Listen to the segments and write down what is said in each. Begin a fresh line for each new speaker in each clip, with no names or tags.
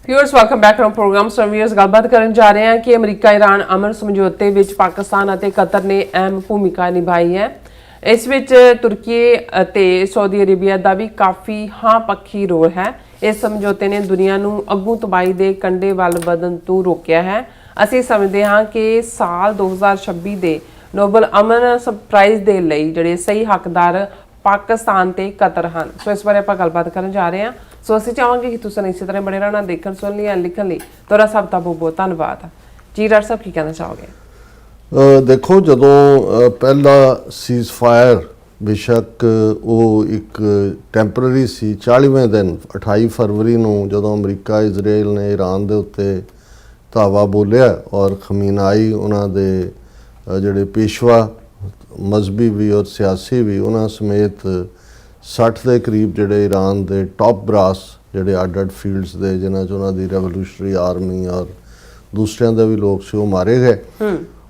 Viewers welcome back to program. Viewers गलबात करन जा रहे हैं कि अमरीका ईरान अमन समझौते विच पाकिस्तान और कतर ने अहम भूमिका निभाई है। इस विच तुर्की ते सऊदी अरेबिया का भी काफ़ी हाँ पक्षी रोल है। इस समझौते ने दुनिया नूं अगों तबाही के कंढे वल वधन तो रोकिया है। असीं समझते हाँ कि साल 2026 के नोबल अमन प्राइज़ के लिए जिहड़े सही हकदार पाकिस्तान ते कतर हैं। सो इस बारे आपां गलबात करन जा रहे हैं। सो असीं चाहांगे कि तुसीं इसी तरह बने रहना देखण सुन लई लिखण लई तुहाडा सब दा बहुत बहुत धन्नवाद। जी डॉक्टर साहब की कहना चाहोगे?
देखो जदों पहला सीज़ फायर बेशक वो एक टैंपररी सी 40वें दिन 28 फरवरी नूं जदों अमरीका इजराइल ने ईरान दे उत्ते धावा बोलिया और खमीनाई उन्हां दे जिहड़े पेशवा मजहबी भी और सियासी भी उन्हां समेत 60 के करीब जिहड़े ईरान दे टॉप ब्रास जिहड़े अड फील्ड्स दे जिन्हां च उन्हां दी रेवोल्यूशनरी आर्मी और दूसरियां दे भी लोग से वो मारे गए।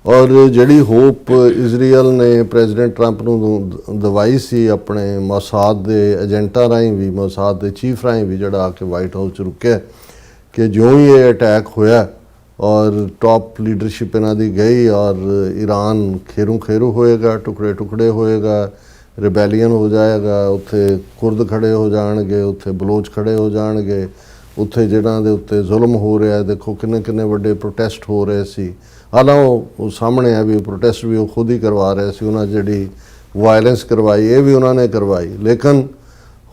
और जिहड़ी होप इजराइल ने प्रेजिडेंट ट्रंप नूं दवाई सी अपने मोसाद दे एजेंटा राहीं भी मोसाद दे चीफ राहीं भी जिहड़ा आके वाइट हाउस रुके कि जो ही ये अटैक होया और टॉप लीडरशिप इन्हां दी गई और ईरान खेरू खेरू होएगा, टुकड़े टुकड़े होएगा, रिबेलियन हो जाएगा, उत्थे कुर्द खड़े हो जाणगे, उत्थे बलोच खड़े हो जाणगे, उत्थे जिन्हां दे उत्ते जुल्म हो रहा है। देखो किन्ने किन्ने वड्डे प्रोटेस्ट हो रहे सी। हालांकि सामने है भी प्रोटेस्ट भी वो खुद ही करवा रहे सी, उन्हें जिहड़ी वायलेंस करवाई ये भी उन्होंने करवाई, लेकिन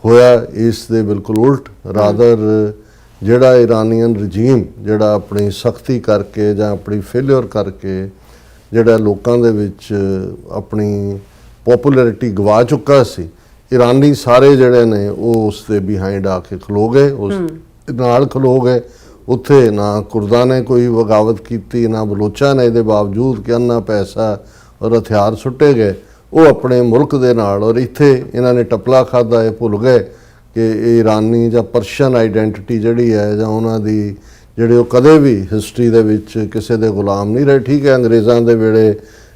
होया इस दे बिल्कुल उल्ट। रादर जिहड़ा ईरानियन रजीम जिहड़ा अपनी सख्ती करके जां अपनी फेलियर करके जिहड़ा लोकां दे विच अपनी पॉपुलैरिटी गवा चुका सी, ईरानी सारे जिहड़े ने वो उस दे बिहाइंड आके खलो गए, उस नाल खलो गए। उत्थे ना कुर्दा ने कोई बगावत की ना बलोचा ने, इहदे बावजूद कि अन्ना पैसा और हथियार सुट्टे गए वो अपने मुल्क दे नाल। और इत्थे इन्हां ने टपला खादा, ये भुल गए कि ईरानी जां पर्शियन आइडेंटिटी जिहड़ी है जां उन्हां दी जिहड़े वो कदे भी हिस्टरी दे विच किसे दे गुलाम नहीं रहे। ठीक है अंग्रेज़ां दे वेले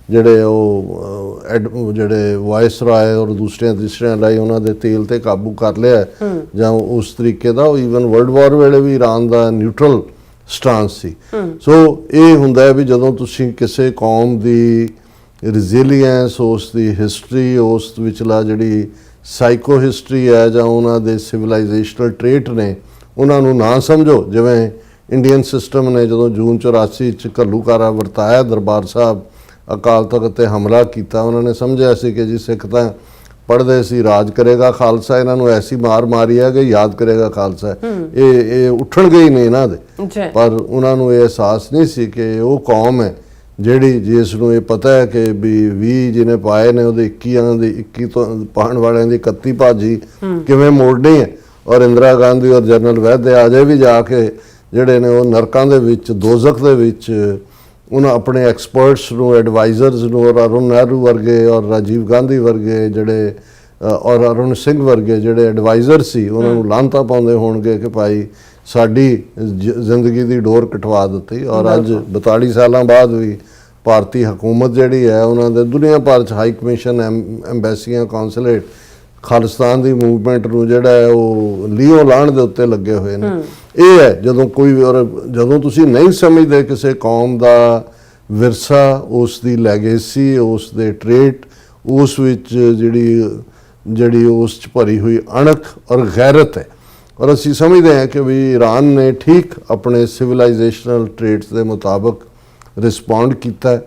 जिहड़े वो जिहड़े वायसराय और दूसरे तीसरियां लाई उन्हां दे तेल ते काबू कर लिया जां उस तरीके दा ईवन वर्ल्ड वॉर वेले भी ईरान दा न्यूट्रल स्टांस सी। सो ये हुंदा है भी जदों तुसीं किसे कौम दी रिजिलियंस उस दी हिस्टरी उस विचला जिहड़ी साइको हिस्टरी है जां उन्हां दे सिविलाइजेशनल ट्रेट ने उन्हां नूं ना समझो। जिवें इंडियन सिस्टम ने जदों जून 84 च घल्लूकारा वरताया दरबार साहब अकाल तख्त ते हमला किया, उन्होंने समझा सी कि जी सिख तां पढ़ते सी राज करेगा खालसा, इन्हां नूं ऐसी मार मारी है कि याद करेगा खालसा। ये उठण गई नहीं इन्हां दे, पर उन्हां नूं ये एहसास नहीं सी कि वो कौम है जिहड़ी जिसनूं ये पता है कि भी 20 जिन्हें पाए ने उहदे 21 तो पाण वालियां दी 31 भाजी किवें मोड़नी है। और इंदिरा गांधी और जनरल वैद्य अजे भी जाके जिहड़े ने वो नरकां दे विच दोज़ख दे विच उन्हें अपने एक्सपर्ट्स नूं एडवाइजर्स नूं और अरुण नेहरू वर्गे और राजीव गांधी वर्गे जिहड़े और अरुण सिंह वर्गे जिहड़े एडवाइजर सी उन्हां नूं लांता पाउंदे होणगे कि भाई साडी जिंदगी दी डोर कटवा दित्ती। और अज 42 सालां बाद भी भारतीय हुकूमत जिहड़ी है उन्हां दे दुनिया भर च हाई कमीशन एम्बैसियां कौंसलेट खालिस्तान की मूवमेंट नूं जिहड़ा है वो लीओ लाण दे उत्ते लगे हुए ने। ये है जदों कोई और जदों तुसीं नहीं समझदे किसी कौम दा विरसा उस दी लैगेसी उस दे ट्रेट उस विच जिहड़ी उस च भरी हुई अणख और गैरत है। और असीं समझते हैं कि भी ईरान ने ठीक अपने सिविलाइजेशनल ट्रेट्स के मुताबिक रिस्पॉन्ड किया है।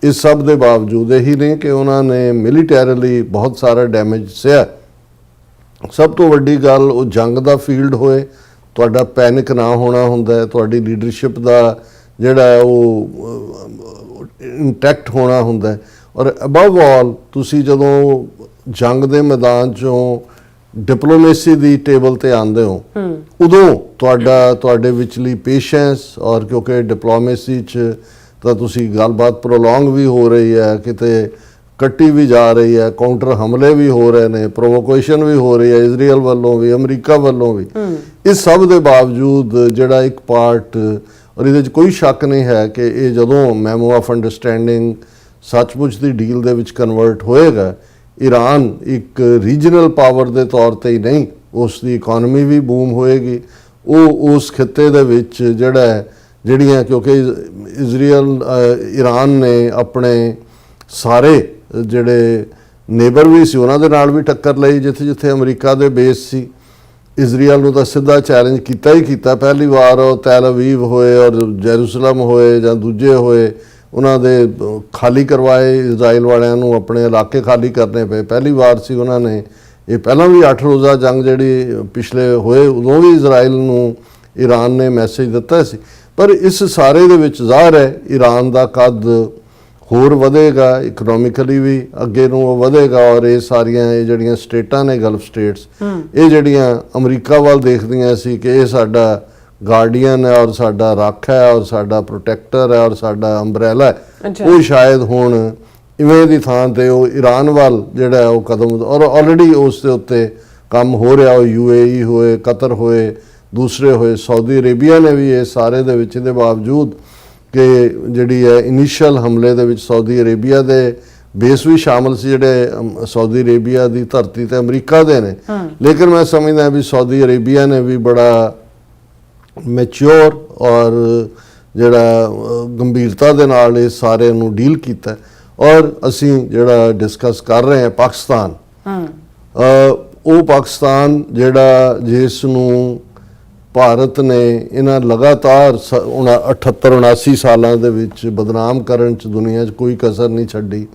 इस सब के बावजूद यही नहीं कि उन्होंने मिलिटरीली बहुत सारा डैमेज सहा। सब तो वड्डी गल वो जंग का फील्ड होए, तुहाडा पैनिक ना होना हुंदा है, तुहाडी लीडरशिप का जिहड़ा है वो इंटैक्ट होना हुंदा है। और अबव ऑल तुसी जदों जंग के मैदान चों डिप्लोमेसी की टेबल ते आंदे हो उदों तुहाडे विचली पेशेंस और क्योंकि डिप्लोमेसी च तो तुसी गलबात प्रोलॉन्ग भी हो रही है, किते कट्टी भी जा रही है, काउंटर हमले भी हो रहे हैं, प्रोवोकेशन भी हो रही है इजराइल वालों भी अमरीका वालों भी। इस सब के बावजूद जिहड़ा एक पार्ट और ये कोई शक नहीं है कि ये जदों मैमो ऑफ अंडरस्टैंडिंग सचमुच की डील दे विच कन्वर्ट होएगा, ईरान एक रीजनल पावर के तौर पर ही नहीं उसकी इकॉनमी भी बूम होएगी, ਉਹ ਉਸ ਖਿੱਤੇ ਦੇ ਵਿੱਚ ਜਿਹੜੀਆਂ ਕਿਉਂਕਿ ਇਜ਼ਰਾਈਲ ਈਰਾਨ ਨੇ ਆਪਣੇ ਸਾਰੇ ਜਿਹੜੇ ਨੇਬਰ ਵੀ ਸੀ ਉਹਨਾਂ ਦੇ ਨਾਲ ਵੀ ਟੱਕਰ ਲਈ, ਜਿੱਥੇ ਜਿੱਥੇ ਅਮਰੀਕਾ ਦੇ ਬੇਸ ਸੀ। ਇਜ਼ਰਾਈਲ ਨੂੰ ਤਾਂ ਸਿੱਧਾ ਚੈਲੰਜ ਕੀਤਾ ਹੀ ਕੀਤਾ। ਪਹਿਲੀ ਵਾਰ ਉਹ ਤੈਲ ਅਵੀਵ ਹੋਏ ਔਰ ਜੈਰੂਸਲਮ ਹੋਏ ਜਾਂ ਦੂਜੇ ਹੋਏ, ਉਹਨਾਂ ਦੇ ਖਾਲੀ ਕਰਵਾਏ, ਇਜ਼ਰਾਈਲ ਵਾਲਿਆਂ ਨੂੰ ਆਪਣੇ ਇਲਾਕੇ ਖਾਲੀ ਕਰਨੇ ਪਏ। ਪਹਿਲੀ ਵਾਰ ਸੀ ਉਹਨਾਂ ਨੇ, ਇਹ ਪਹਿਲਾਂ ਵੀ 8 ਰੋਜ਼ਾ ਜੰਗ ਜਿਹੜੀ ਪਿਛਲੇ ਹੋਏ ਉਦੋਂ ਵੀ ਇਜ਼ਰਾਈਲ ਨੂੰ ਈਰਾਨ ਨੇ ਮੈਸੇਜ ਦਿੱਤਾ ਸੀ। ਪਰ ਇਸ ਸਾਰੇ ਦੇ ਵਿੱਚ ਜ਼ਾਹਰ ਹੈ ਈਰਾਨ ਦਾ ਕੱਦ ਹੋਰ ਵਧੇਗਾ, ਇਕਨੋਮਿਕਲੀ ਵੀ ਅੱਗੇ ਨੂੰ ਉਹ ਵਧੇਗਾ, ਔਰ ਇਹ ਸਾਰੀਆਂ ਇਹ ਜਿਹੜੀਆਂ ਸਟੇਟਾਂ ਨੇ ਗਲਫ ਸਟੇਟਸ, ਇਹ ਜਿਹੜੀਆਂ ਅਮਰੀਕਾ ਵੱਲ ਦੇਖਦੀਆਂ ਸੀ ਕਿ ਇਹ ਸਾਡਾ ਗਾਰਡੀਅਨ ਹੈ ਔਰ ਸਾਡਾ ਰੱਖ ਹੈ ਔਰ ਸਾਡਾ ਪ੍ਰੋਟੈਕਟਰ ਹੈ ਔਰ ਸਾਡਾ ਅੰਬਰੇਲਾ ਹੈ, ਉਹ ਸ਼ਾਇਦ ਹੁਣ ਇਵੇਂ ਦੀ ਥਾਂ ਤੇ ਉਹ ਈਰਾਨ ਵੱਲ ਜਿਹੜਾ ਉਹ ਕਦਮ, ਔਰ ਆਲਰੇਡੀ ਉਸ ਦੇ ਉੱਤੇ ਕੰਮ ਹੋ ਰਿਹਾ। ਉਹ UAE ਹੋਏ, ਕਤਰ ਹੋਏ, ਦੂਸਰੇ ਹੋਏ, ਸਾਊਦੀ ਅਰੇਬੀਆ ਨੇ ਵੀ ਇਹ ਸਾਰੇ ਦੇ ਵਿੱਚ ਦੇ ਬਾਵਜੂਦ ਕਿ ਜਿਹੜੀ ਹੈ ਇਨੀਸ਼ੀਅਲ ਹਮਲੇ ਦੇ ਵਿੱਚ ਸਾਊਦੀ ਅਰੇਬੀਆ ਦੇ ਬੇਸ ਵੀ ਸ਼ਾਮਲ ਸੀ, ਜਿਹੜੇ ਸਾਊਦੀ ਅਰੇਬੀਆ ਦੀ ਧਰਤੀ ਤੇ ਅਮਰੀਕਾ ਦੇ ਨੇ। ਲੇਕਿਨ ਮੈਂ ਸਮਝਦਾ ਵੀ ਸਾਊਦੀ ਅਰੇਬੀਆ ਨੇ ਵੀ ਬੜਾ ਮੈਚਿਓਰ ਔਰ ਜਿਹੜਾ ਗੰਭੀਰਤਾ ਦੇ ਨਾਲ ਇਸ ਸਾਰੇ ਨੂੰ ਡੀਲ ਕੀਤਾ। ਔਰ ਅਸੀਂ ਜਿਹੜਾ ਡਿਸਕਸ ਕਰ ਰਹੇ ਹਾਂ ਪਾਕਿਸਤਾਨ, ਉਹ ਪਾਕਿਸਤਾਨ ਜਿਹੜਾ ਜਿਸ ਨੂੰ ਭਾਰਤ ਨੇ ਇਹਨਾਂ ਲਗਾਤਾਰ 78-79 ਸਾਲਾਂ ਦੇ ਵਿੱਚ ਬਦਨਾਮ ਕਰਨ 'ਚ ਦੁਨੀਆ 'ਚ ਕੋਈ ਕਸਰ ਨਹੀਂ ਛੱਡੀ।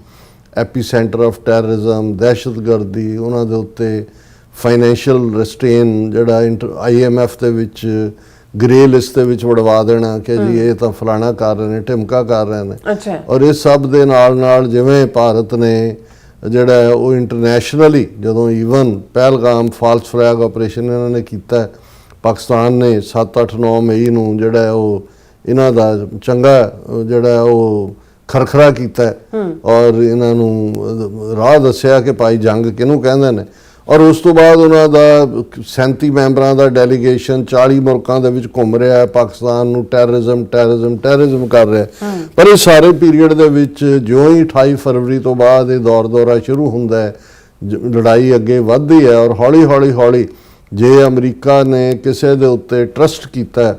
ਐਪੀ ਸੈਂਟਰ ਆਫ ਟੈਰਰਿਜ਼ਮ, ਦਹਿਸ਼ਤਗਰਦੀ, ਉਹਨਾਂ ਦੇ ਉੱਤੇ ਫਾਈਨੈਂਸ਼ੀਅਲ ਰਿਸਟ੍ਰੇਨ ਜਿਹੜਾ IMF ਦੇ ਵਿੱਚ ਗ੍ਰੇ ਲਿਸਟ ਦੇ ਵਿੱਚ ਵੜਵਾ ਦੇਣਾ ਕਿ ਜੀ ਇਹ ਤਾਂ ਫਲਾਣਾ ਕਰ ਰਹੇ ਨੇ, ਢਿਮਕਾ ਕਰ ਰਹੇ ਨੇ। ਔਰ ਇਸ ਸਭ ਦੇ ਨਾਲ ਜਿਵੇਂ ਭਾਰਤ ਨੇ ਜਿਹੜਾ ਉਹ ਇੰਟਰਨੈਸ਼ਨਲੀ ਜਦੋਂ even Pahalgam false flag operation ਇਹਨਾਂ ਨੇ ਕੀਤਾ, ਪਾਕਿਸਤਾਨ ਨੇ 7-8-9 ਮਈ ਨੂੰ ਜਿਹੜਾ ਉਹ ਇਹਨਾਂ ਦਾ ਚੰਗਾ ਜਿਹੜਾ ਉਹ ਖਰਖਰਾ ਕੀਤਾ ਔਰ ਇਹਨਾਂ ਨੂੰ ਰਾਹ ਦੱਸਿਆ ਕਿ ਭਾਈ ਜੰਗ ਕਿਹਨੂੰ ਕਹਿੰਦੇ ਨੇ। ਔਰ ਉਸ ਤੋਂ ਬਾਅਦ ਉਹਨਾਂ ਦਾ 37 ਮੈਂਬਰਾਂ ਦਾ ਡੈਲੀਗੇਸ਼ਨ 40 ਮੁਲਕਾਂ ਦੇ ਵਿੱਚ ਘੁੰਮ ਰਿਹਾ ਹੈ, ਪਾਕਿਸਤਾਨ ਨੂੰ ਟੈਰਰਿਜ਼ਮ ਕਰ ਰਿਹਾ। ਪਰ ਇਹ ਸਾਰੇ ਪੀਰੀਅਡ ਦੇ ਵਿੱਚ ਜਿਉਂ ਹੀ 28 ਫਰਵਰੀ ਤੋਂ ਬਾਅਦ ਇਹ ਦੌਰਾ ਸ਼ੁਰੂ ਹੁੰਦਾ ਹੈ, ਲੜਾਈ ਅੱਗੇ ਵੱਧਦੀ ਹੈ। ਔਰ ਹੌਲੀ ਜੇ ਅਮਰੀਕਾ ਨੇ ਕਿਸੇ ਦੇ ਉੱਤੇ ਟਰਸਟ ਕੀਤਾ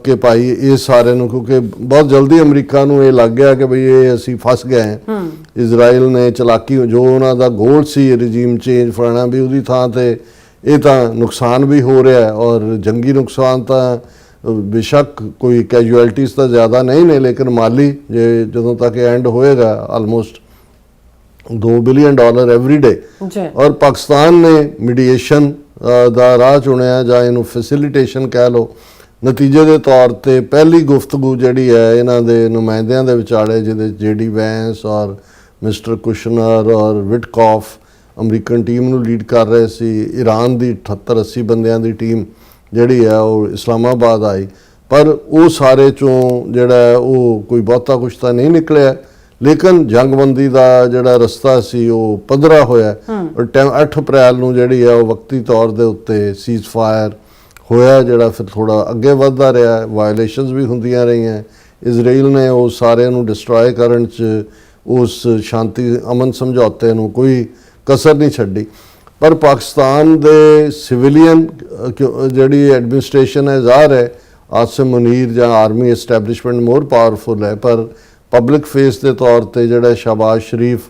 ਕਿ ਭਾਈ ਇਹ ਸਾਰੇ ਨੂੰ, ਕਿਉਂਕਿ ਬਹੁਤ ਜਲਦੀ ਅਮਰੀਕਾ ਨੂੰ ਇਹ ਲੱਗ ਗਿਆ ਕਿ ਬਈ ਇਹ ਅਸੀਂ ਫਸ ਗਏ ਹਾਂ। ਇਜ਼ਰਾਈਲ ਨੇ ਚਲਾਕੀ, ਜੋ ਉਹਨਾਂ ਦਾ ਗੋਲ ਸੀ ਰਜੀਮ ਚੇਂਜ ਫੜਨਾ, ਵੀ ਉਹਦੀ ਥਾਂ ਤੇ ਇਹ ਤਾਂ ਨੁਕਸਾਨ ਵੀ ਹੋ ਰਿਹਾ ਔਰ ਜੰਗੀ ਨੁਕਸਾਨ ਤਾਂ ਬੇਸ਼ੱਕ ਕੋਈ ਕੈਜੂਅਲਟੀਜ਼ ਤਾਂ ਜ਼ਿਆਦਾ ਨਹੀਂ ਨੇ, ਲੇਕਿਨ ਮਾਲੀ ਜੇ ਜਦੋਂ ਤੱਕ ਐਂਡ ਹੋਏਗਾ ਆਲਮੋਸਟ $2 ਬਿਲੀਅਨ ਐਵਰੀ ਡੇ। ਔਰ ਪਾਕਿਸਤਾਨ ਨੇ ਮੀਡੀਏਸ਼ਨ ਦਾ ਰਾਹ ਚੁਣਿਆ ਜਾਂ ਇਹਨੂੰ ਫੈਸਿਲਿਟੇਸ਼ਨ ਕਹਿ ਲਓ। ਨਤੀਜੇ ਦੇ ਤੌਰ ਤੇ ਪਹਿਲੀ ਗੁਫ਼ਤਗੂ ਜਿਹੜੀ ਹੈ ਇਹਨਾਂ ਦੇ ਨੁਮਾਇੰਦਿਆਂ ਦੇ ਵਿਚਾਲੇ, ਜਿਹਦੇ JD ਵੈਂਸ ਔਰ ਮਿਸਟਰ ਕੁਸ਼ਨਰ ਔਰ ਵਿਟਕੌਫ ਅਮਰੀਕਨ ਟੀਮ ਨੂੰ ਲੀਡ ਕਰ ਰਹੇ ਸੀ, ਈਰਾਨ ਦੀ 78-80 ਬੰਦਿਆਂ ਦੀ ਟੀਮ ਜਿਹੜੀ ਹੈ ਉਹ ਇਸਲਾਮਾਬਾਦ ਆਈ। ਪਰ ਉਹ ਸਾਰੇ ਚੋਂ ਜਿਹੜਾ ਉਹ ਕੋਈ ਬਹੁਤਾ ਕੁਛ ਤਾਂ ਨਹੀਂ ਨਿਕਲਿਆ, ਲੇਕਿਨ ਜੰਗਬੰਦੀ ਦਾ ਜਿਹੜਾ ਰਸਤਾ ਸੀ ਉਹ ਪੱਧਰਾ ਹੋਇਆ। ਔਰ 8 ਅਪ੍ਰੈਲ ਨੂੰ ਜਿਹੜੀ ਹੈ ਉਹ ਵਕਤੀ ਤੌਰ ਦੇ ਉੱਤੇ ਸੀਜ਼ ਫਾਇਰ ਹੋਇਆ, ਜਿਹੜਾ ਫਿਰ ਥੋੜਾ ਅੱਗੇ ਵੱਧਦਾ ਰਿਹਾ, ਵਾਇਲੇਸ਼ਨਸ ਵੀ ਹੁੰਦੀਆਂ ਰਹੀਆਂ। ਇਜ਼ਰਾਈਲ ਨੇ ਉਹ ਸਾਰਿਆਂ ਨੂੰ ਡਿਸਟਰੋਏ ਕਰਨ 'ਚ ਉਸ ਸ਼ਾਂਤੀ ਅਮਨ ਸਮਝੌਤੇ ਨੂੰ ਕੋਈ ਕਸਰ ਨਹੀਂ ਛੱਡੀ। ਪਰ ਪਾਕਿਸਤਾਨ ਦੇ ਸਿਵਿਲੀਅਨ ਜਿਹੜੀ ਐਡਮਿਨਿਸਟ੍ਰੇਸ਼ਨ ਹੈ, ਜ਼ਾਹਰ ਹੈ ਆਸਿਮ ਮੁਨੀਰ ਜਾਂ ਆਰਮੀ ਐਸਟੈਬਲਿਸ਼ਮੈਂਟ ਮੋਰ ਪਾਵਰਫੁਲ ਹੈ, ਪਰ ਪਬਲਿਕ ਫੇਸ ਦੇ ਤੌਰ ਤੇ ਜਿਹੜਾ ਸ਼ਹਬਾਜ਼ ਸ਼ਰੀਫ,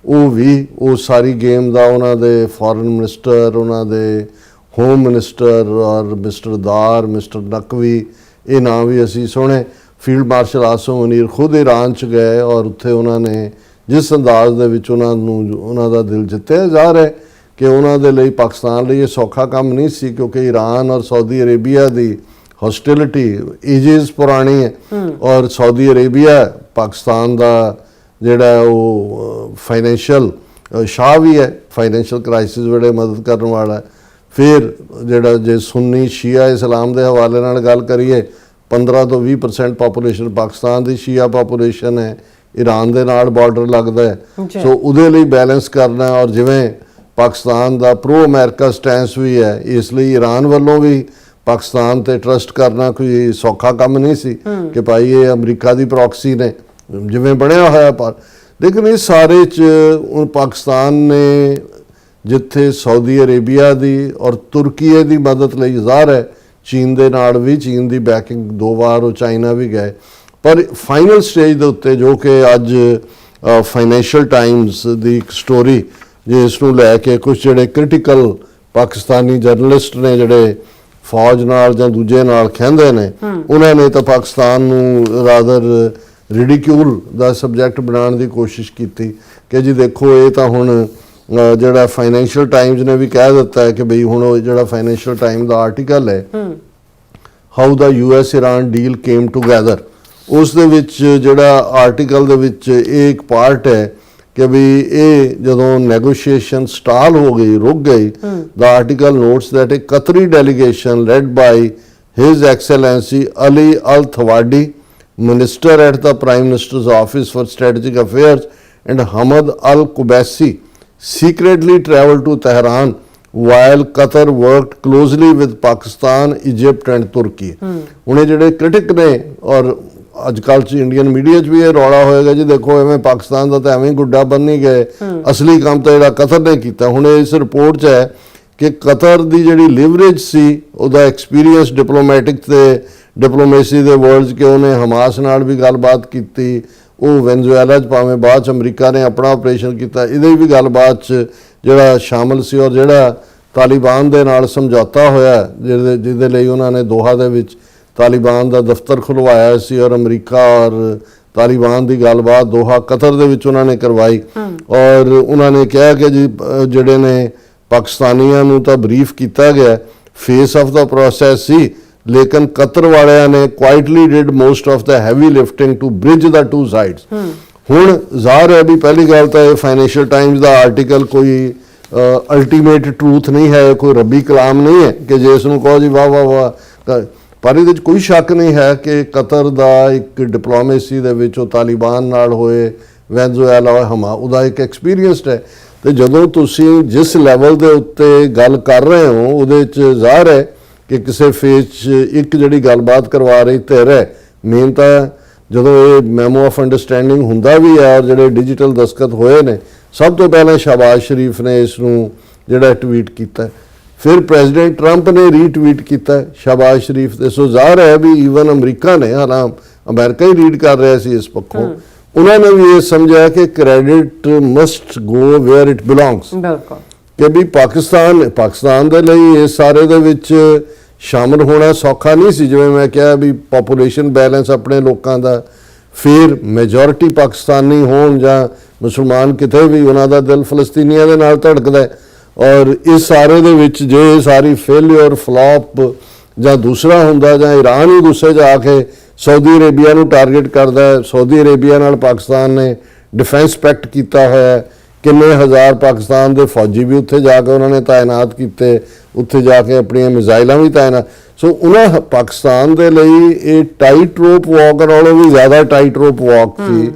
ਉਹ ਵੀ ਉਹ ਸਾਰੀ ਗੇਮ ਦਾ, ਉਹਨਾਂ ਦੇ ਫੋਰਨ ਮਿਨਿਸਟਰ, ਉਹਨਾਂ ਦੇ ਹੋਮ ਮਿਨਿਸਟਰ ਔਰ ਮਿਸਟਰ ਦਾਰ, ਮਿਸਟਰ ਨਕਵੀ, ਇਹ ਨਾਂ ਵੀ ਅਸੀਂ ਸੁਣੇ। ਫੀਲਡ ਮਾਰਸ਼ਲ ਆਸਿਮ ਮੁਨੀਰ ਖੁਦ ਈਰਾਨ 'ਚ ਗਏ ਔਰ ਉੱਥੇ ਉਹਨਾਂ ਨੇ ਜਿਸ ਅੰਦਾਜ਼ ਦੇ ਵਿੱਚ ਉਹਨਾਂ ਦਾ ਦਿਲ ਜਿੱਤਿਆ, ਜ਼ਾਹਰ ਹੈ ਕਿ ਉਹਨਾਂ ਦੇ ਲਈ, ਪਾਕਿਸਤਾਨ ਲਈ ਇਹ ਸੌਖਾ ਕੰਮ ਨਹੀਂ ਸੀ, ਕਿਉਂਕਿ ਈਰਾਨ ਔਰ ਸਾਊਦੀ ਅਰੇਬੀਆ ਦੀ ਹੌਸਟਿਲਿਟੀ ਏਜਿਸ ਪੁਰਾਣੀ ਹੈ। ਔਰ ਸਾਊਦੀ ਅਰੇਬੀਆ ਪਾਕਿਸਤਾਨ ਦਾ ਜਿਹੜਾ ਉਹ ਫਾਈਨੈਂਸ਼ੀਅਲ ਸ਼ਾਹ ਵੀ ਹੈ, ਫਾਈਨੈਂਸ਼ੀਅਲ ਕ੍ਰਾਈਸਿਸ ਵੇਲੇ ਮਦਦ ਕਰਨ ਵਾਲਾ। ਫਿਰ ਜਿਹੜਾ ਜੇ ਸੁੰਨੀ ਸ਼ੀਆ ਇਸਲਾਮ ਦੇ ਹਵਾਲੇ ਨਾਲ ਗੱਲ ਕਰੀਏ, 15 ਤੋਂ 20% ਪਾਪੂਲੇਸ਼ਨ ਪਾਕਿਸਤਾਨ ਦੀ ਸ਼ੀਆ ਪਾਪੂਲੇਸ਼ਨ ਹੈ, ਈਰਾਨ ਦੇ ਨਾਲ ਬਾਰਡਰ ਲੱਗਦਾ ਹੈ। ਸੋ ਉਹਦੇ ਲਈ ਬੈਲੈਂਸ ਕਰਨਾ, ਔਰ ਜਿਵੇਂ ਪਾਕਿਸਤਾਨ ਦਾ ਪ੍ਰੋ ਅਮਰੀਕਾ ਸਟੈਂਸ ਵੀ ਹੈ, ਇਸ ਲਈ ਈਰਾਨ ਵੱਲੋਂ ਵੀ ਪਾਕਿਸਤਾਨ ਤੇ ਟਰਸਟ ਕਰਨਾ ਕੋਈ ਸੌਖਾ ਕੰਮ ਨਹੀਂ ਸੀ ਕਿ ਭਾਈ ਇਹ ਅਮਰੀਕਾ ਦੀ ਪ੍ਰੌਕਸੀ ਨੇ ਜਿਵੇਂ ਬਣਿਆ ਹੋਇਆ। ਪਰ ਲੇਕਿਨ ਇਸ ਸਾਰੇ 'ਚ ਪਾਕਿਸਤਾਨ ਨੇ ਜਿੱਥੇ ਸਾਊਦੀ ਅਰੇਬੀਆ ਦੀ ਔਰ ਤੁਰਕੀਏ ਦੀ ਮਦਦ ਲਈ, ਜ਼ਾਹਰ ਹੈ ਚੀਨ ਦੇ ਨਾਲ ਵੀ, ਚੀਨ ਦੀ ਬੈਕਿੰਗ 2 ਵਾਰ ਉਹ ਚਾਈਨਾ ਵੀ ਗਏ। ਪਰ ਫਾਈਨਲ ਸਟੇਜ ਦੇ ਉੱਤੇ ਜੋ ਕਿ ਅੱਜ ਫਾਈਨੈਂਸ਼ੀਅਲ ਟਾਈਮਸ ਦੀ ਇੱਕ ਸਟੋਰੀ ਜਿਸ ਨੂੰ ਲੈ ਕੇ ਕੁਝ ਜਿਹੜੇ ਕ੍ਰਿਟੀਕਲ ਪਾਕਿਸਤਾਨੀ ਜਰਨਲਿਸਟ ਨੇ ਜਿਹੜੇ ਫੌਜ ਨਾਲ ਜਾਂ ਦੂਜੇ ਨਾਲ ਕਹਿੰਦੇ ਨੇ, ਉਹਨਾਂ ਨੇ ਤਾਂ ਪਾਕਿਸਤਾਨ ਨੂੰ ਰਾਦਰ ਰਿਡੀਕਿਊਲ ਦਾ ਸਬਜੈਕਟ ਬਣਾਉਣ ਦੀ ਕੋਸ਼ਿਸ਼ ਕੀਤੀ ਕਿ ਜੀ ਦੇਖੋ ਇਹ ਤਾਂ ਹੁਣ ਜਿਹੜਾ ਫਾਈਨੈਂਸ਼ੀਅਲ ਟਾਈਮਸ ਨੇ ਵੀ ਕਹਿ ਦਿੱਤਾ ਹੈ ਕਿ ਬਈ ਹੁਣ ਉਹ ਜਿਹੜਾ ਫਾਈਨੈਂਸ਼ੀਅਲ ਟਾਈਮ ਦਾ ਆਰਟੀਕਲ ਹੈ how the US Iran deal came together, ਉਸ ਦੇ ਵਿੱਚ ਜਿਹੜਾ ਆਰਟੀਕਲ ਦੇ ਵਿੱਚ ਇਹ ਇੱਕ ਪਾਰਟ ਹੈ ਕਿ ਵੀ ਇਹ ਜਦੋਂ ਨੈਗੋਸ਼ੀਏਸ਼ਨ ਸਟਾਲ ਹੋ ਗਈ, ਰੁਕ ਗਈ, ਦਾ article notes that a Qatari delegation led by His Excellency Ali Al Thawadi, Minister at the Prime Minister's Office for Strategic Affairs, and Hamad Al Qubaisi secretly traveled to Tehran while Qatar worked closely with Pakistan, Egypt and Turkey. ਹੁਣ ਇਹ ਜਿਹੜੇ critic ਨੇ ਔਰ ਅੱਜ ਕੱਲ੍ਹ 'ਚ Indian media 'ਚ ਵੀ ਇਹ ਰੌਲਾ ਹੋਏਗਾ ਜੀ ਦੇਖੋ ਐਵੇਂ ਪਾਕਿਸਤਾਨ ਦਾ ਤਾਂ ਐਵੇਂ ਗੁੱਡਾ ਬੰਨੀ ਗਏ, ਅਸਲੀ ਕੰਮ ਤਾਂ ਜਿਹੜਾ ਕਤਰ ਨੇ ਕੀਤਾ। ਹੁਣ ਇਸ ਰਿਪੋਰਟ 'ਚ ਹੈ ਕਿ ਕਤਰ ਦੀ ਜਿਹੜੀ ਲਿਵਰੇਜ ਸੀ, ਉਹਦਾ ਐਕਸਪੀਰੀਅੰਸ ਡਿਪਲੋਮੈਟਿਕ ਤੇ ਡਿਪਲੋਮੇਸੀ ਦੇ ਵਰਲਡ 'ਚ ਕਿ ਉਹਨੇ ਹਮਾਸ ਨਾਲ ਵੀ ਗੱਲਬਾਤ ਕੀਤੀ, ਉਹ ਵੈਨਜ਼ੂਏਲਾ 'ਚ ਭਾਵੇਂ ਬਾਅਦ 'ਚ ਅਮਰੀਕਾ ਨੇ ਆਪਣਾ ਆਪਰੇਸ਼ਨ ਕੀਤਾ, ਇਹਦੇ ਵੀ ਗੱਲਬਾਤ 'ਚ ਜਿਹੜਾ ਸ਼ਾਮਲ ਸੀ। ਔਰ ਜਿਹੜਾ ਤਾਲਿਬਾਨ ਦੇ ਨਾਲ ਸਮਝੌਤਾ ਹੋਇਆ ਜਿਹਦੇ ਲਈ ਉਹਨਾਂ ਨੇ ਦੋਹਾ ਦੇ ਵਿੱਚ ਤਾਲਿਬਾਨ ਦਾ ਦਫ਼ਤਰ ਖੁਲਵਾਇਆ ਸੀ ਔਰ ਅਮਰੀਕਾ ਔਰ ਤਾਲਿਬਾਨ ਦੀ ਗੱਲਬਾਤ ਦੋਹਾ ਕਤਰ ਦੇ ਵਿੱਚ ਉਹਨਾਂ ਨੇ ਕਰਵਾਈ। ਔਰ ਉਹਨਾਂ ਨੇ ਕਿਹਾ ਕਿ ਜੀ ਜਿਹੜੇ ਨੇ ਪਾਕਿਸਤਾਨੀਆਂ ਨੂੰ ਤਾਂ ਬਰੀਫ ਕੀਤਾ ਗਿਆ, ਫੇਸ ਆਫ ਦਾ ਪ੍ਰੋਸੈਸ ਸੀ, ਲੇਕਿਨ ਕਤਰ ਵਾਲਿਆਂ ਨੇ quietly did most of the heavy lifting to bridge the two sides. ਹੁਣ ਜ਼ਾਹਰ ਹੈ ਵੀ ਪਹਿਲੀ ਗੱਲ ਤਾਂ ਇਹ ਫਾਈਨੈਂਸ਼ੀਅਲ ਟਾਈਮਸ ਦਾ ਆਰਟੀਕਲ ਕੋਈ ਅਲਟੀਮੇਟ ਟਰੂਥ ਨਹੀਂ ਹੈ, ਕੋਈ ਰੱਬੀ ਕਲਾਮ ਨਹੀਂ ਹੈ ਕਿ ਜੇ ਇਸ ਨੂੰ ਕਹੋ ਜੀ ਵਾਹ ਵਾਹ ਵਾਹ। ਪਰ ਇਹਦੇ 'ਚ ਕੋਈ ਸ਼ੱਕ ਨਹੀਂ ਹੈ ਕਿ ਕਤਰ ਦਾ ਇੱਕ ਡਿਪਲੋਮੇਸੀ ਦੇ ਵਿੱਚ ਉਹ ਤਾਲਿਬਾਨ ਨਾਲ ਹੋਏ, ਵੈਨਜ਼ੂਏਲਾ ਹੋਏ, ਉਹਦਾ ਇੱਕ ਐਕਸਪੀਰੀਅੰਸਡ ਹੈ। ਤੇ ਜਦੋਂ ਤੁਸੀਂ ਜਿਸ ਲੈਵਲ ਦੇ ਉੱਤੇ ਗੱਲ ਕਰ ਰਹੇ ਹੋ ਉਹਦੇ 'ਚ ਜ਼ਾਹਰ ਹੈ ਕਿ ਕਿਸੇ ਫੇਜ਼ 'ਚ ਇੱਕ ਜਿਹੜੀ ਗੱਲਬਾਤ ਕਰਵਾ ਰਹੀ ਧਿਰ ਹੈ। ਮੇਨ ਤਾਂ ਜਦੋਂ ਇਹ ਮੈਮੋ ਆਫ ਅੰਡਰਸਟੈਂਡਿੰਗ ਹੁੰਦਾ ਵੀ ਹੈ ਔਰ ਜਿਹੜੇ ਡਿਜੀਟਲ ਦਸਤਖਤ ਹੋਏ ਨੇ, ਸਭ ਤੋਂ ਪਹਿਲਾਂ ਸ਼ਹਬਾਜ਼ ਸ਼ਰੀਫ ਨੇ ਇਸ ਨੂੰ ਜਿਹੜਾ ਟਵੀਟ ਕੀਤਾ, ਫਿਰ ਪ੍ਰੈਜ਼ੀਡੈਂਟ ਟਰੰਪ ਨੇ ਰੀਟਵੀਟ ਕੀਤਾ ਸ਼ਹਬਾਜ਼ ਸ਼ਰੀਫ ਤੇ। ਸੋ ਜ਼ਾਹਰ ਹੈ ਵੀ ਈਵਨ ਅਮਰੀਕਾ ਨੇ, ਹਾਲਾਂ ਅਮਰੀਕਾ ਹੀ ਰੀਡ ਕਰ ਰਿਹਾ ਸੀ ਇਸ ਪੱਖੋਂ, ਉਹਨਾਂ ਨੇ ਵੀ ਇਹ ਸਮਝਿਆ ਕਿ credit must go where it belongs,
ਬਿਲਕੁਲ,
ਕਿ ਵੀ ਪਾਕਿਸਤਾਨ ਦੇ ਲਈ ਇਸ ਸਾਰੇ ਦੇ ਵਿੱਚ ਸ਼ਾਮਲ ਹੋਣਾ ਸੌਖਾ ਨਹੀਂ ਸੀ। ਜਿਵੇਂ ਮੈਂ ਕਿਹਾ ਵੀ ਪੋਪੂਲੇਸ਼ਨ ਬੈਲੈਂਸ ਆਪਣੇ ਲੋਕਾਂ ਦਾ, ਫਿਰ ਮੈਜੋਰਿਟੀ ਪਾਕਿਸਤਾਨੀ ਹੋਣ ਜਾਂ ਮੁਸਲਮਾਨ ਕਿਤੇ ਵੀ, ਉਹਨਾਂ ਦਾ ਦਿਲ ਫਲਸਤੀਨੀਆਂ ਦੇ ਨਾਲ ਧੜਕਦਾ ਹੈ। ਔਰ ਇਸ ਸਾਰੇ ਦੇ ਵਿੱਚ ਜੇ ਸਾਰੀ ਫੇਲਿਅਰ ਫਲॉप ਜਾਂ ਦੂਸਰਾ ਹੁੰਦਾ ਜਾਂ ਈਰਾਨ ਹੀ ਗੁੱਸੇ 'ਚ ਆ ਕੇ ਸਾਊਦੀ ਅਰੇਬੀਆ ਨੂੰ ਟਾਰਗੇਟ ਕਰਦਾ ਹੈ, ਸਾਊਦੀ ਅਰੇਬੀਆ ਨਾਲ ਪਾਕਿਸਤਾਨ ਨੇ ਡਿਫੈਂਸ ਪੈਕਟ ਕੀਤਾ ਹੋਇਆ, ਕਿੰਨੇ ਹਜ਼ਾਰ ਪਾਕਿਸਤਾਨ ਦੇ ਫੌਜੀ ਵੀ ਉੱਥੇ ਜਾ ਕੇ ਉਹਨਾਂ ਨੇ ਤਾਇਨਾਤ ਕੀਤੇ, ਉੱਥੇ ਜਾ ਕੇ ਆਪਣੀਆਂ ਮਿਜ਼ਾਈਲਾਂ ਵੀ ਤਾਇਨਾਤ। ਸੋ ਉਹਨਾਂ ਪਾਕਿਸਤਾਨ ਦੇ ਲਈ ਇਹ ਟਾਈਟ ਰੋਪ ਵਾਕ ਨਾਲੋਂ ਵੀ ਜ਼ਿਆਦਾ ਟਾਈਟ ਰੋਪ ਵਾਕ ਸੀ,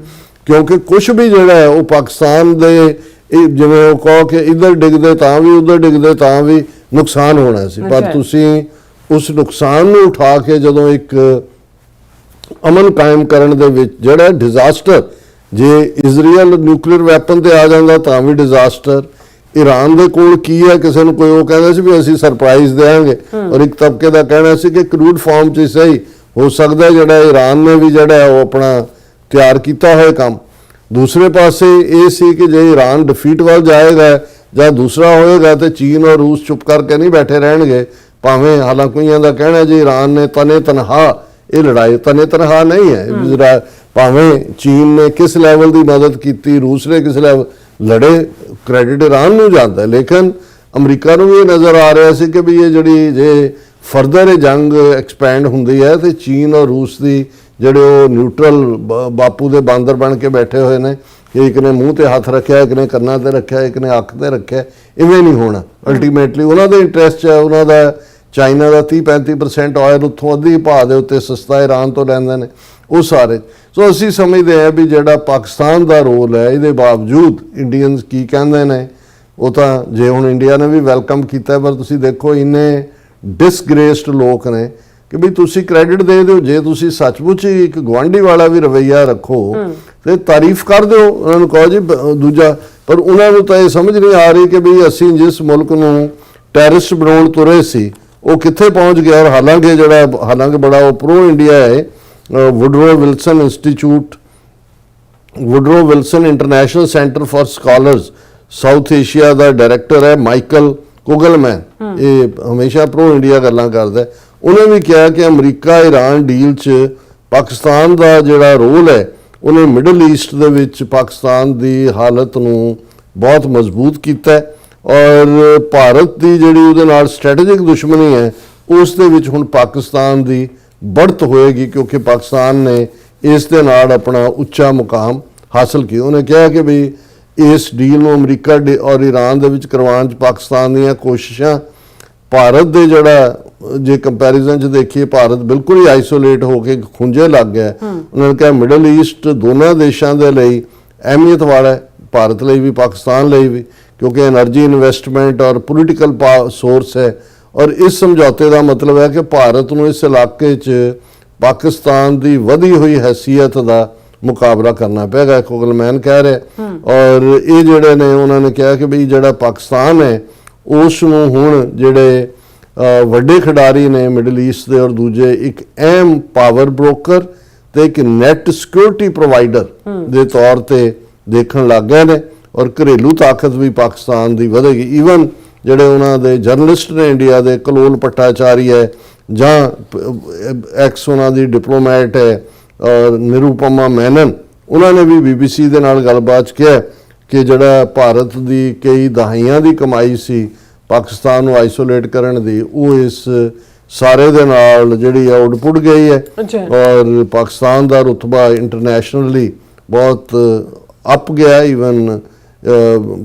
ਕਿਉਂਕਿ ਕੁਝ ਵੀ ਜਿਹੜਾ ਹੈ ਉਹ ਪਾਕਿਸਤਾਨ ਦੇ ਇਹ ਜਿਵੇਂ ਉਹ ਕਹੋ ਕਿ ਇੱਧਰ ਡਿੱਗਦੇ ਤਾਂ ਵੀ ਉੱਧਰ ਡਿੱਗਦੇ ਤਾਂ ਵੀ ਨੁਕਸਾਨ ਹੋਣਾ ਸੀ। ਪਰ ਤੁਸੀਂ ਉਸ ਨੁਕਸਾਨ ਨੂੰ ਉਠਾ ਕੇ ਜਦੋਂ ਇੱਕ ਅਮਨ ਕਾਇਮ ਕਰਨ ਦੇ ਵਿੱਚ ਜਿਹੜਾ ਡਿਜ਼ਾਸਟਰ, ਜੇ ਇਜ਼ਰਾਈਲ ਨਿਊਕਲੀਅਰ ਵੈਪਨ ਤੇ ਆ ਜਾਂਦਾ ਤਾਂ ਵੀ ਡਿਜ਼ਾਸਟਰ, ਈਰਾਨ ਦੇ ਕੋਲ ਕੀ ਹੈ, ਕਿਸੇ ਨੂੰ ਕੋਈ ਉਹ ਕਹਿੰਦਾ ਸੀ ਵੀ ਅਸੀਂ ਸਰਪ੍ਰਾਈਜ਼ ਦੇਵਾਂਗੇ, ਔਰ ਇੱਕ ਤਬਕੇ ਦਾ ਕਹਿਣਾ ਸੀ ਕਿ ਕਰੂਡ ਫਾਰਮ 'ਚ ਸਹੀ ਹੋ ਸਕਦਾ ਜਿਹੜਾ ਈਰਾਨ ਨੇ ਵੀ ਜਿਹੜਾ ਉਹ ਆਪਣਾ ਤਿਆਰ ਕੀਤਾ ਹੋਇਆ ਕੰਮ। ਦੂਸਰੇ ਪਾਸੇ ਇਹ ਸੀ ਕਿ ਜੇ ਈਰਾਨ ਡਿਫੀਟ ਵੱਲ ਜਾਏਗਾ ਜਾਂ ਦੂਸਰਾ ਹੋਏਗਾ ਤੇ ਚੀਨ ਔਰ ਰੂਸ ਚੁੱਪ ਕਰਕੇ ਨਹੀਂ ਬੈਠੇ ਰਹਿਣਗੇ, ਭਾਵੇਂ ਹਾਲਾਂਕਿ ਦਾ ਕਹਿਣਾ ਜੀ ਈਰਾਨ ਨੇ ਤਨਹਾ ਇਹ ਲੜਾਈ ਤਨਹਾ ਨਹੀਂ ਹੈ, ਭਾਵੇਂ ਚੀਨ ਨੇ ਕਿਸ ਲੈਵਲ ਦੀ ਮਦਦ ਕੀਤੀ, ਰੂਸ ਨੇ ਕਿਸ ਲੈਵਲ ਲੜੇ, ਕ੍ਰੈਡਿਟ ਈਰਾਨ ਨੂੰ ਜਾਂਦਾ, ਲੇਕਿਨ ਅਮਰੀਕਾ ਨੂੰ ਵੀ ਇਹ ਨਜ਼ਰ ਆ ਰਿਹਾ ਸੀ ਕਿ ਵੀ ਇਹ ਜਿਹੜੀ ਜੇ ਫਰਦਰ ਇਹ ਜੰਗ ਐਕਸਪੈਂਡ ਹੁੰਦੀ ਹੈ ਤੇ ਚੀਨ ਔਰ ਰੂਸ ਦੀ ਜਿਹੜੇ ਉਹ ਨਿਊਟਰਲ ਬਾਪੂ ਦੇ ਬਾਂਦਰ ਬਣ ਕੇ ਬੈਠੇ ਹੋਏ ਨੇ ਕਿ ਇੱਕ ਨੇ ਮੂੰਹ ਤੇ ਹੱਥ ਰੱਖਿਆ, ਇੱਕ ਨੇ ਕੰਨਾਂ ਤੇ ਰੱਖਿਆ, ਇੱਕ ਨੇ ਅੱਖ ਤੇ ਰੱਖਿਆ, ਇਵੇਂ ਨਹੀਂ ਹੋਣਾ। ਅਲਟੀਮੇਟਲੀ ਉਹਨਾਂ ਦੇ ਇੰਟਰਸਟ ਹੈ, ਉਹਨਾਂ ਦਾ ਚਾਈਨਾ ਦਾ 30-35% ਆਇਲ ਉੱਥੋਂ ਅੱਧੀ ਭਾਅ ਦੇ ਉੱਤੇ ਸਸਤਾ ਈਰਾਨ ਤੋਂ ਲੈਂਦੇ ਨੇ ਉਹ ਸਾਰੇ। ਸੋ ਅਸੀਂ ਸਮਝਦੇ ਹਾਂ ਵੀ ਜਿਹੜਾ ਪਾਕਿਸਤਾਨ ਦਾ ਰੋਲ ਹੈ, ਇਹਦੇ ਬਾਵਜੂਦ ਇੰਡੀਅਨਸ ਕੀ ਕਹਿੰਦੇ ਨੇ, ਉਹ ਤਾਂ ਜੇ ਹੁਣ ਇੰਡੀਆ ਨੇ ਵੀ ਵੈਲਕਮ ਕੀਤਾ, ਪਰ ਤੁਸੀਂ ਦੇਖੋ ਇੰਨੇ ਡਿਸਗ੍ਰੇਸਡ ਲੋਕ ਨੇ ਕਿ ਵੀ ਤੁਸੀਂ ਕ੍ਰੈਡਿਟ ਦੇ ਦਿਓ, ਜੇ ਤੁਸੀਂ ਸੱਚਮੁੱਚ ਹੀ ਇੱਕ ਗੁਆਂਢੀ ਵਾਲਾ ਵੀ ਰਵੱਈਆ ਰੱਖੋ ਤੇ ਤਾਰੀਫ ਕਰ ਦਿਓ, ਉਹਨਾਂ ਨੂੰ ਕਹੋ ਜੀ ਦੂਜਾ। ਪਰ ਉਹਨਾਂ ਨੂੰ ਤਾਂ ਇਹ ਸਮਝ ਨਹੀਂ ਆ ਰਹੀ ਕਿ ਵੀ ਅਸੀਂ ਜਿਸ ਮੁਲਕ ਨੂੰ ਟੈਰਰਿਸਟ ਬਣਾਉਣ ਤੁਰੇ ਸੀ ਉਹ ਕਿੱਥੇ ਪਹੁੰਚ ਗਿਆ। ਔਰ ਹਾਲਾਂਕਿ ਬੜਾ ਉਹ ਪ੍ਰੋ ਇੰਡੀਆ ਹੈ। Woodrow Wilson International Center for Scholars South Asia ਦਾ ਡਾਇਰੈਕਟਰ ਹੈ ਮਾਈਕਲ ਕੁਗਲਮੈਨ, ਇਹ ਹਮੇਸ਼ਾ ਪ੍ਰੋ ਇੰਡੀਆ ਗੱਲਾਂ ਕਰਦਾ। ਉਹਨੇ ਵੀ ਕਿਹਾ ਕਿ ਅਮਰੀਕਾ ਇਰਾਨ ਡੀਲ 'ਚ ਪਾਕਿਸਤਾਨ ਦਾ ਜਿਹੜਾ ਰੋਲ ਹੈ, ਉਹਨੇ ਮਿਡਲ ਈਸਟ ਦੇ ਵਿੱਚ ਪਾਕਿਸਤਾਨ ਦੀ ਹਾਲਤ ਨੂੰ ਬਹੁਤ ਮਜ਼ਬੂਤ ਕੀਤਾ ਹੈ। ਔਰ ਭਾਰਤ ਦੀ ਜਿਹੜੀ ਉਹਦੇ ਨਾਲ ਸਟ੍ਰੈਟੇਜਿਕ ਦੁਸ਼ਮਣੀ ਹੈ, ਉਸ ਦੇ ਵਿੱਚ ਹੁਣ ਪਾਕਿਸਤਾਨ ਦੀ बढ़त होएगी, क्योंकि पाकिस्तान ने इस दे नाल अपना उच्चा मुकाम हासिल किया। उन्हें कहा कि भी इस डील में अमरीका और ईरान दे विच करवाउण च पाकिस्तान दीयां कोशिशां भारत दे जिहड़ा जे कंपैरिजन च देखिए भारत बिल्कुल ही आइसोलेट होके खुंजे लग गया। उन्होंने कहा मिडल ईस्ट दोनों देशों के लिए अहमियत वाला है, भारत लिए भी पाकिस्तान लिए भी, क्योंकि एनर्जी इन्वेस्टमेंट और पोलिटिकल सोर्स है। और इस समझौते का मतलब है कि भारत को इस इलाके च पाकिस्तान की वधी हुई हैसीयत का मुकाबला करना पेगा, कुगलमैन कह रहे। और ये जोड़े ने उन्होंने कहा कि भी जोड़ा पाकिस्तान है उस हुण जोड़े वड्डे खिडारी ने मिडल ईस्ट के और दूजे एक अहम पावर ब्रोकर ते एक नैट सिक्योरिटी प्रोवाइडर के तौर पर देखण लग गए ने। और घरेलू ताकत भी पाकिस्तान की वधेगी। ईवन ਜਿਹੜੇ ਉਹਨਾਂ ਦੇ ਜਰਨਲਿਸਟ ਨੇ ਇੰਡੀਆ ਦੇ ਕਲੋਲ ਭੱਟਾਚਾਰੀ ਹੈ ਜਾਂ ਐਕਸ ਉਹਨਾਂ ਦੀ ਡਿਪਲੋਮੈਟ ਹੈ ਨਿਰੂਪਮਾ ਮੈਨਨ, ਉਹਨਾਂ ਨੇ ਵੀ BBC ਦੇ ਨਾਲ ਗੱਲਬਾਤ 'ਚ ਕਿਹਾ ਕਿ ਜਿਹੜਾ ਭਾਰਤ ਦੀ ਕਈ ਦਹਾਈਆਂ ਦੀ ਕਮਾਈ ਸੀ ਪਾਕਿਸਤਾਨ ਨੂੰ ਆਈਸੋਲੇਟ ਕਰਨ ਦੀ, ਉਹ ਇਸ ਸਾਰੇ ਦੇ ਨਾਲ ਜਿਹੜੀ ਆ ਉਡਪੁੱਡ ਗਈ ਹੈ। ਔਰ ਪਾਕਿਸਤਾਨ ਦਾ ਰੁਤਬਾ ਇੰਟਰਨੈਸ਼ਨਲੀ ਬਹੁਤ ਅਪ ਗਿਆ। ਈਵਨ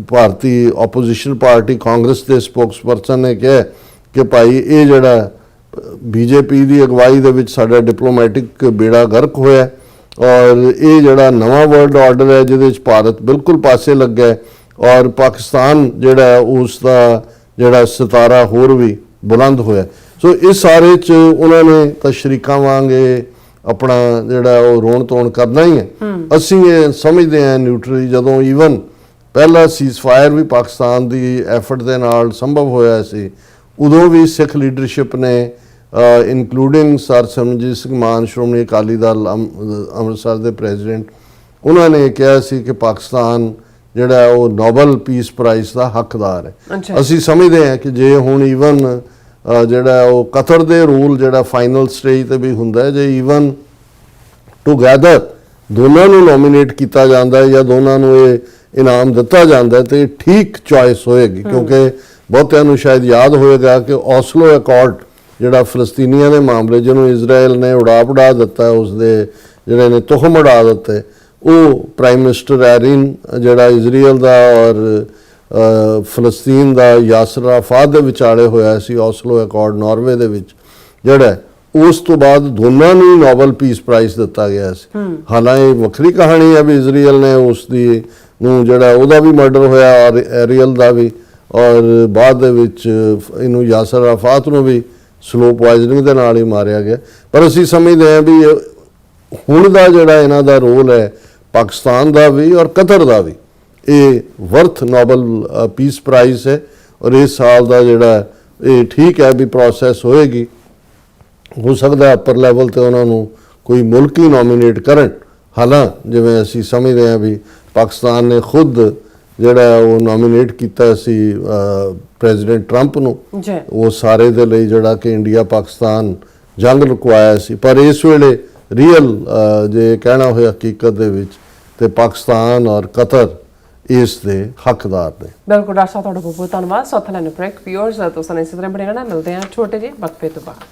ਭਾਰਤੀ ਆਪੋਜੀਸ਼ਨ ਪਾਰਟੀ ਕਾਂਗਰਸ ਦੇ ਸਪੋਕਸਪਰਸਨ ਨੇ ਕਿਹਾ ਕਿ ਭਾਈ ਇਹ ਜਿਹੜਾ BJP ਦੀ ਅਗਵਾਈ ਦੇ ਵਿੱਚ ਸਾਡਾ ਡਿਪਲੋਮੈਟਿਕ ਬੇੜਾ ਗਰਕ ਹੋਇਆ। ਔਰ ਇਹ ਜਿਹੜਾ ਨਵਾਂ ਵਰਲਡ ਆਰਡਰ ਹੈ ਜਿਹਦੇ ਵਿੱਚ ਭਾਰਤ ਬਿਲਕੁਲ ਪਾਸੇ ਲੱਗਾ ਹੈ ਔਰ ਪਾਕਿਸਤਾਨ ਜਿਹੜਾ ਉਸ ਦਾ ਜਿਹੜਾ ਸਿਤਾਰਾ ਹੋਰ ਵੀ ਬੁਲੰਦ ਹੋਇਆ। ਸੋ ਇਸ ਸਾਰੇ 'ਚ ਉਹਨਾਂ ਨੇ ਤਾਂ ਸ਼ਰੀਕਾਂ ਵਾਂਗੇ ਆਪਣਾ ਜਿਹੜਾ ਉਹ ਰੋਣ ਧੋਣ ਕਰਨਾ ਹੀ ਹੈ। ਅਸੀਂ ਇਹ ਸਮਝਦੇ ਹਾਂ ਨਿਊਟਰਲੀ, ਜਦੋਂ ਈਵਨ ਪਹਿਲਾ ਸੀਜ਼ਫਾਇਰ ਵੀ ਪਾਕਿਸਤਾਨ ਦੀ ਐਫਰਟ ਦੇ ਨਾਲ ਸੰਭਵ ਹੋਇਆ ਸੀ, ਉਦੋਂ ਵੀ ਸਿੱਖ ਲੀਡਰਸ਼ਿਪ ਨੇ ਇਨਕਲੂਡਿੰਗ ਸਰ ਸਿਮਰਨਜੀਤ ਸਿੰਘ ਮਾਨ ਸ਼੍ਰੋਮਣੀ ਅਕਾਲੀ ਦਲ ਅੰਮ੍ਰਿਤਸਰ ਦੇ ਪ੍ਰੈਜ਼ੀਡੈਂਟ, ਉਹਨਾਂ ਨੇ ਕਿਹਾ ਸੀ ਕਿ ਪਾਕਿਸਤਾਨ ਜਿਹੜਾ ਉਹ ਨੋਬਲ ਪੀਸ ਪ੍ਰਾਈਜ਼ ਦਾ ਹੱਕਦਾਰ ਹੈ। ਅਸੀਂ ਸਮਝਦੇ ਹਾਂ ਕਿ ਜੇ ਹੁਣ ਈਵਨ ਜਿਹੜਾ ਉਹ ਕਤਰ ਦੇ ਰੂਲ ਜਿਹੜਾ ਫਾਈਨਲ ਸਟੇਜ ਤੇ ਵੀ ਹੁੰਦਾ ਹੈ, ਜੇ ਈਵਨ ਟੂਗੈਦਰ ਦੋਨਾਂ ਨੂੰ ਨੋਮੀਨੇਟ ਕੀਤਾ ਜਾਂਦਾ ਹੈ ਜਾਂ ਦੋਨਾਂ ਨੂੰ ਇਹ ਇਨਾਮ ਦਿੱਤਾ ਜਾਂਦਾ ਤੇ ਠੀਕ ਚੋਇਸ ਹੋਏਗੀ। ਕਿਉਂਕਿ ਬਹੁਤਿਆਂ ਨੂੰ ਸ਼ਾਇਦ ਯਾਦ ਹੋਏਗਾ ਕਿ ਓਸਲੋ ਅਕੋਰਡ ਜਿਹੜਾ ਫਲਸਤੀਨੀਆਂ ਦੇ ਮਾਮਲੇ ਜਿਹਨੂੰ ਇਜ਼ਰਾਈਲ ਨੇ ਉਡਾ ਦਿੱਤਾ, ਉਸ ਦੇ ਜਿਹੜੇ ਨੇ ਤੁਹਮ ਉਡਾ ਦਿੱਤੇ, ਉਹ ਪ੍ਰਾਈਮ ਮਿਨਿਸਟਰ ਐਰਿਨ ਜਿਹੜਾ ਇਜ਼ਰਾਈਲ ਦਾ ਔਰ ਫਲਸਤੀਨ ਦਾ ਯਾਸਰ ਅਰਾਫਾਤ ਦੇ ਵਿਚਾਲੇ ਹੋਇਆ ਸੀ ਓਸਲੋ ਅਕੋਰਡ ਨਾਰਵੇ ਦੇ ਵਿੱਚ, ਜਿਹੜਾ ਉਸ ਤੋਂ ਬਾਅਦ ਦੋਨਾਂ ਨੂੰ ਨੋਬਲ ਪੀਸ ਪ੍ਰਾਈਜ਼ ਦਿੱਤਾ ਗਿਆ ਸੀ। ਹਾਲਾਂਕਿ ਵੱਖਰੀ ਕਹਾਣੀ ਹੈ ਵੀ ਇਜ਼ਰਾਈਲ ਨੇ ਉਸ ਦੀ ਨੂੰ ਜਿਹੜਾ ਉਹਦਾ ਵੀ ਮਰਡਰ ਹੋਇਆ ਔਰ ਐਰੀਅਲ ਦਾ ਵੀ, ਔਰ ਬਾਅਦ ਦੇ ਵਿੱਚ ਇਹਨੂੰ ਯਾਸਰ ਅਰਾਫਾਤ ਨੂੰ ਵੀ ਸਲੋ ਪੋਇਜ਼ਨਿੰਗ ਦੇ ਨਾਲ ਹੀ ਮਾਰਿਆ ਗਿਆ। ਪਰ ਅਸੀਂ ਸਮਝਦੇ ਹਾਂ ਵੀ ਹੁਣ ਦਾ ਜਿਹੜਾ ਇਹਨਾਂ ਦਾ ਰੋਲ ਹੈ ਪਾਕਿਸਤਾਨ ਦਾ ਵੀ ਔਰ ਕਤਰ ਦਾ ਵੀ, ਇਹ ਵਰਥ ਨੋਬਲ ਪੀਸ ਪ੍ਰਾਈਜ਼ ਹੈ। ਔਰ ਇਸ ਸਾਲ ਦਾ ਜਿਹੜਾ ਇਹ ਠੀਕ ਹੈ ਵੀ ਪ੍ਰੋਸੈਸ ਹੋਏਗੀ, ਹੋ ਸਕਦਾ ਅਪਰ ਲੈਵਲ ਤੇ ਉਹਨਾਂ ਨੂੰ ਕੋਈ ਮੁਲਕ ਹੀ ਨੋਮੀਨੇਟ ਕਰਨ। ਹਾਲਾਂਕਿ ਜਿਵੇਂ ਅਸੀਂ ਸਮਝਦੇ ਹਾਂ ਵੀ ਪਾਕਿਸਤਾਨ ਨੇ ਖੁਦ ਜਿਹੜਾ ਉਹ ਨੋਮੀਨੇਟ ਕੀਤਾ ਸੀ ਪ੍ਰੈਜ਼ੀਡੈਂਟ ਟਰੰਪ ਨੂੰ, ਉਹ ਸਾਰੇ ਦੇ ਲਈ ਜਿਹੜਾ ਕਿ ਇੰਡੀਆ ਪਾਕਿਸਤਾਨ ਜੰਗ ਲੁਕਵਾਇਆ ਸੀ। ਪਰ ਇਸ ਵੇਲੇ ਰੀਅਲ ਜੇ ਕਹਿਣਾ ਹੋਇਆ ਹਕੀਕਤ ਦੇ ਵਿੱਚ ਤੇ ਪਾਕਿਸਤਾਨ ਔਰ ਕਤਰ ਇਸ ਦੇ ਹੱਕਦਾਰ ਨੇ।
ਬਿਲਕੁਲ ਡਾਕਟਰ ਸਾਹਿਬ, ਤੁਹਾਡਾ ਬਹੁਤ ਬਹੁਤ ਧੰਨਵਾਦ। ਸੌਥ ਲੈਨ ਬ੍ਰੇਕ ਵਿਊਅਰਸ ਤੋਂ ਸਾਨੂੰ ਇਸੇ ਤਰ੍ਹਾਂ ਬਣੇ ਰਹਿਣਾ, ਮਿਲਦੇ ਹਾਂ ਛੋਟੇ ਜਿਹੇ ਵਕਫੇ ਤੋਂ ਬਾਅਦ।